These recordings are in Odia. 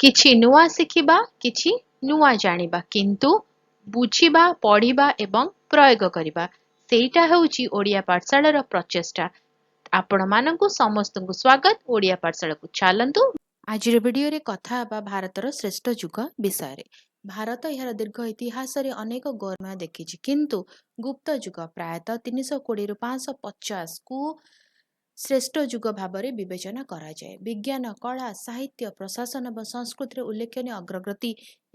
କିଛି ନୂଆ ଶିଖିବା, କିଛି ନୂଆ ଜାଣିବା, କିନ୍ତୁ ବୁଝିବା, ପଢିବା ଏବଂ ପ୍ରୟୋଗ କରିବା, ସେଇଟା ହେଉଛି ଓଡ଼ିଆ ପାଠଶାଳାର ପ୍ରଚେଷ୍ଟା। ଆପଣମାନଙ୍କୁ ସମସ୍ତଙ୍କୁ ସ୍ୱାଗତ ଓଡ଼ିଆ ପାଠଶାଳାକୁ। ଚାଲନ୍ତୁ ଆଜିର ଭିଡିଓରେ କଥା ହେବା ଭାରତର ଶ୍ରେଷ୍ଠ ଯୁଗ ବିଷୟରେ। ଭାରତ ଏହାର ଦୀର୍ଘ ଇତିହାସରେ ଅନେକ ଗୌରବ ଦେଖିଛି, କିନ୍ତୁ ଗୁପ୍ତ ଯୁଗ ପ୍ରାୟତଃ 320ରୁ 550କୁ ଶ୍ରେଷ୍ଠ ଯୁଗ ଭାବରେ ବିବେଚନା କରାଯାଏ। ବିଜ୍ଞାନ, କଳା, ସାହିତ୍ୟ, ପ୍ରଶାସନ ଏବଂ ସଂସ୍କୃତିରେ ଉଲ୍ଲେଖନୀୟ ଅଗ୍ରଗତି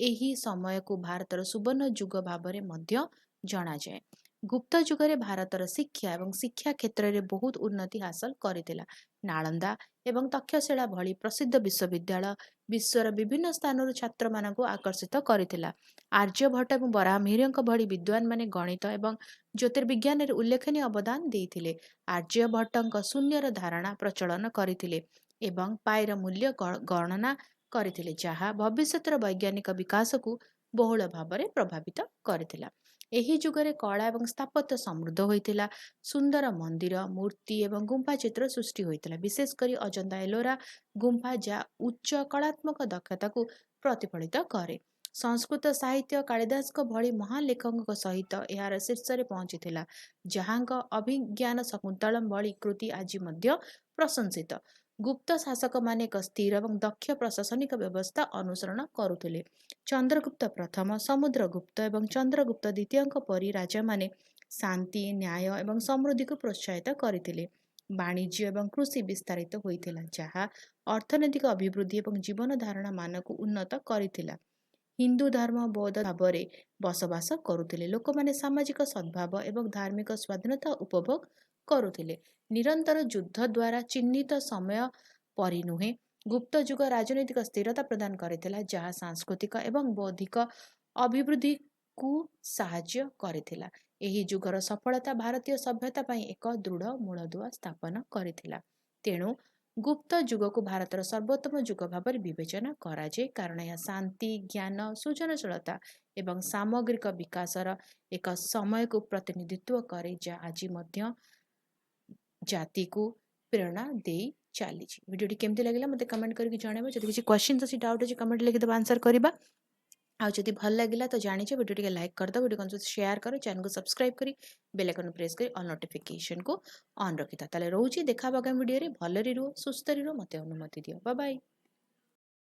ଏହି ସମୟକୁ ଭାରତର ସୁବର୍ଣ୍ଣ ଯୁଗ ଭାବରେ ମଧ୍ୟ ଜଣାଯାଏ। ଗୁପ୍ତ ଯୁଗରେ ଭାରତର ଶିକ୍ଷା ଏବଂ ଶିକ୍ଷା କ୍ଷେତ୍ରରେ ବହୁତ ଉନ୍ନତି ହାସଲ କରିଥିଲା। ନାଳନ୍ଦା ଏବଂ ତକ୍ଷଶିଳା ଭଳି ପ୍ରସିଦ୍ଧ ବିଶ୍ୱବିଦ୍ୟାଳୟ ବିଶ୍ୱର ବିଭିନ୍ନ ସ୍ଥାନରୁ ଛାତ୍ରମାନଙ୍କୁ ଆକର୍ଷିତ କରିଥିଲା। ଆର୍ଯ୍ୟଭଟ୍ଟ ଏବଂ ବରାହମିହିରଙ୍କ ଭଳି ବିଦ୍ୱାନମାନେ ଗଣିତ ଏବଂ ଜ୍ୟୋତିର୍ବିଜ୍ଞାନରେ ଉଲ୍ଲେଖନୀୟ ଅବଦାନ ଦେଇଥିଲେ। ଆର୍ଯ୍ୟଭଟ୍ଟଙ୍କ ଶୂନ୍ୟର ଧାରଣା ପ୍ରଚଳନ କରିଥିଲେ ଏବଂ ପାଇର ମୂଲ୍ୟ ଗଣନା କରିଥିଲେ, ଯାହା ଭବିଷ୍ୟତର ବୈଜ୍ଞାନିକ ବିକାଶକୁ ବହୁଳ ଭାବରେ ପ୍ରଭାବିତ କରିଥିଲା। ଏହି ଯୁଗରେ କଳା ଏବଂ ସ୍ଥାପତ୍ୟ ସମୃଦ୍ଧ ହୋଇଥିଲା। ସୁନ୍ଦର ମନ୍ଦିର, ମୂର୍ତ୍ତି ଏବଂ ଗୁମ୍ଫା ଚିତ୍ର ସୃଷ୍ଟି ହୋଇଥିଲା, ବିଶେଷ କରି ଅଜନ୍ତା ଏଲୋରା ଗୁମ୍ଫା, ଯାହା ଉଚ୍ଚ କଳାତ୍ମକ ଦକ୍ଷତାକୁ ପ୍ରତିଫଳିତ କରେ। ସଂସ୍କୃତ ସାହିତ୍ୟ କାଳିଦାସଙ୍କ ଭଳି ମହାନ ଲେଖକଙ୍କ ସହିତ ଏହାର ଶୀର୍ଷରେ ପହଞ୍ଚିଥିଲା, ଯାହାଙ୍କ ଅଭିଜ୍ଞାନ ଶକୁନ୍ତଳମ୍ ଭଳି କୃତି ଆଜି ମଧ୍ୟ ପ୍ରଶଂସିତ। ଗୁପ୍ତ ଶାସକମାନେ ଏକ ସ୍ଥିର ଏବଂ ଦକ୍ଷ ପ୍ରଶାସନିକ ବ୍ୟବସ୍ଥା ଅନୁସରଣ କରୁଥିଲେ। ଚନ୍ଦ୍ରଗୁପ୍ତ ପ୍ରଥମ, ସମୁଦ୍ରଗୁପ୍ତ ଏବଂ ଚନ୍ଦ୍ରଗୁପ୍ତ ଦ୍ୱିତୀୟଙ୍କ ପରି ରାଜାମାନେ ଶାନ୍ତି, ନ୍ୟାୟ ଏବଂ ସମୃଦ୍ଧିକୁ ପ୍ରୋତ୍ସାହିତ କରିଥିଲେ। ବାଣିଜ୍ୟ ଏବଂ କୃଷି ବିସ୍ତାରିତ ହୋଇଥିଲା, ଯାହା ଅର୍ଥନୈତିକ ଅଭିବୃଦ୍ଧି ଏବଂ ଜୀବନ ଧାରଣା ମାନକୁ ଉନ୍ନତ କରିଥିଲା। ହିନ୍ଦୁ ଧର୍ମ ବୌଦ୍ଧ ଭାବରେ ବସବାସ କରୁଥିଲେ। ଲୋକମାନେ ସାମାଜିକ ସଦ୍ଭାବ ଏବଂ ଧାର୍ମିକ ସ୍ୱାଧୀନତା ଉପଭୋଗ କରୁଥିଲେ। ନିରନ୍ତର ଯୁଦ୍ଧ ଦ୍ୱାରା ଚିହ୍ନିତ ସମୟ ପରି ନୁହେଁ। ଗୁପ୍ତ ଯୁଗ ରାଜନୈତିକ ସ୍ଥିରତା ପ୍ରଦାନ କରିଥିଲା, ଯାହା ସାଂସ୍କୃତିକ ଏବଂ ବୌଦ୍ଧିକ ଅଭିବୃଦ୍ଧିକୁ ସାହାଯ୍ୟ କରିଥିଲା। ଏହି ଯୁଗର ସଫଳତା ଭାରତୀୟ ସଭ୍ୟତା ପାଇଁ ଏକ ଦୃଢ଼ ମୂଳଦୁଆ ସ୍ଥାପନ କରିଥିଲା। ତେଣୁ ଗୁପ୍ତ ଯୁଗକୁ ଭାରତର ସର୍ବୋତ୍ତମ ଯୁଗ ଭାବରେ ବିବେଚନା କରାଯାଏ, କାରଣ ଏହା ଶାନ୍ତି, ଜ୍ଞାନ, ସୃଜନଶୀଳତା ଏବଂ ସାମଗ୍ରିକ ବିକାଶର ଏକ ସମୟକୁ ପ୍ରତିନିଧିତ୍ୱ କରେ, ଯାହା ଆଜି ମଧ୍ୟ ଜାତିକୁ ପ୍ରେରଣା ଦେଇ ଚାଲିଛି। ଭିଡ଼ିଓଟି କେମିତି ଲାଗିଲା ମୋତେ କମେଣ୍ଟ କରିକି ଜଣାଇବ। ଯଦି କିଛି କ୍ୱେଶ୍ଚିନ୍ ଅଛି, ଡାଉଟ୍ ଅଛି, କମେଣ୍ଟ ଲେଖିଦେବା, ଆନ୍ସର କରିବା। ଆଉ ଯଦି ଭଲ ଲାଗିଲା ତ ଜାଣିଛ, ଭିଡ଼ିଓ ଟିକେ ଲାଇକ୍ କରିଦେବ, ଭିଡ଼ିଓ କଣ ସେୟାର କର, ଚ୍ୟାନେଲକୁ ସବସ୍କ୍ରାଇବ କରି ବେଲ୍ ଆଇକନ୍ ପ୍ରେସ୍ କରି ଅଲ୍ ନୋଟିଫିକେସନକୁ ଅନ୍ ରଖିଥା। ତାହେଲେ ରହୁଛି, ଦେଖା ହବ ଆଗାମୀ ଭିଡ଼ିଓରେ। ଭଲରେ ରୁହ, ସୁସ୍ଥରେ ରୁହ, ମୋତେ ଅନୁମତି ଦିଅ। Bye bye.